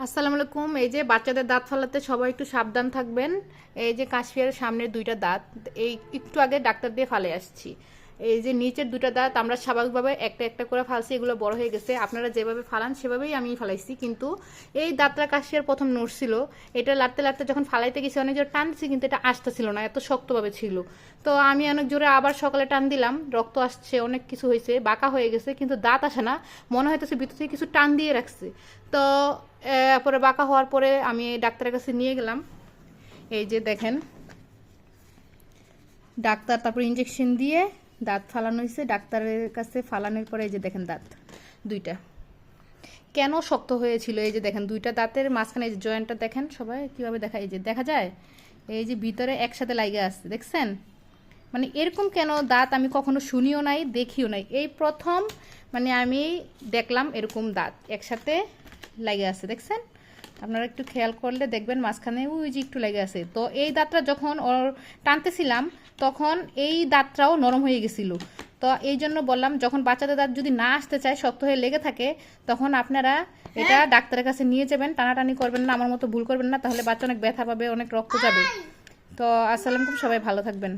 আসসালামু আলাইকুম। এই যে বাচ্চাদের দাঁত ফালাতে সবাই একটু সাবধান থাকবেন। এই যে কাশিয়ার সামনের দুইটা দাঁত এই একটু আগে ডাক্তার দিয়ে ফালে আসছি। এই যে নিচের দুইটা দাঁত আমরা স্বাভাবিকভাবে একটা একটা করে ফালছি, এগুলো বড় হয়ে গেছে। আপনারা যেভাবে ফালান সেভাবেই আমি ফালাইছি, কিন্তু এই দাঁতটা কাশিয়ার প্রথম নড়ছিল। এটা লাড়তে লাড়তে যখন ফালাইতে গেছি অনেক জোরে টান দিছি, কিন্তু এটা আসতেছিল না, এত শক্তভাবে ছিল। তো আমি অনেক জোরে আবার সকালে টান দিলাম, রক্ত আসছে, অনেক কিছু হয়েছে, বাঁকা হয়ে গেছে, কিন্তু দাঁত আসে না। মনে হইতেছে ভিতর থেকে কিছু টান দিয়ে রাখছে। তো পরে বাঁকা হওয়ার পরে আমি ডাক্তারের কাছে নিয়ে গেলাম। এই যে দেখেন, ডাক্তার তারপর ইঞ্জেকশন দিয়ে দাঁত ফালানো হয়েছে। ডাক্তারের কাছে ফালানোর পরে এই যে দেখেন দাঁত দুইটা কেন শক্ত হয়েছিল। এই যে দেখেন দুইটা দাঁতের মাঝখানে এই যে জয়েন্টটা দেখেন, সবাই কিভাবে দেখা, এই যে দেখা যায়, এই যে ভিতরে একসাথে লাগে আসছে, দেখছেন? মানে এরকম কেন দাঁত আমি কখনো শুনিও নাই, দেখিও নাই, এই প্রথম মানে আমি দেখলাম এরকম দাঁত একসাথে লাগে আছে, দেখছেন? আপনারা একটু খেয়াল করলে দেখবেন মাঝখানে ওই যে একটু লেগে আছে। তো এই দাঁতটা যখন ওর টানতেছিলাম তখন এই দাঁতটাও নরম হয়ে গেছিল। তো এই জন্য বললাম, যখন বাচ্চাদের দাঁত যদি না আসতে চায়, শক্ত হয়ে লেগে থাকে, তখন আপনারা এটা ডাক্তারের কাছে নিয়ে যাবেন, টানাটানি করবেন না, আমার মতো ভুল করবেন না, তাহলে বাচ্চা অনেক ব্যথা পাবে, অনেক রক্ত যাবে। তো আসসালামু আলাইকুম, সবাই ভালো থাকবেন।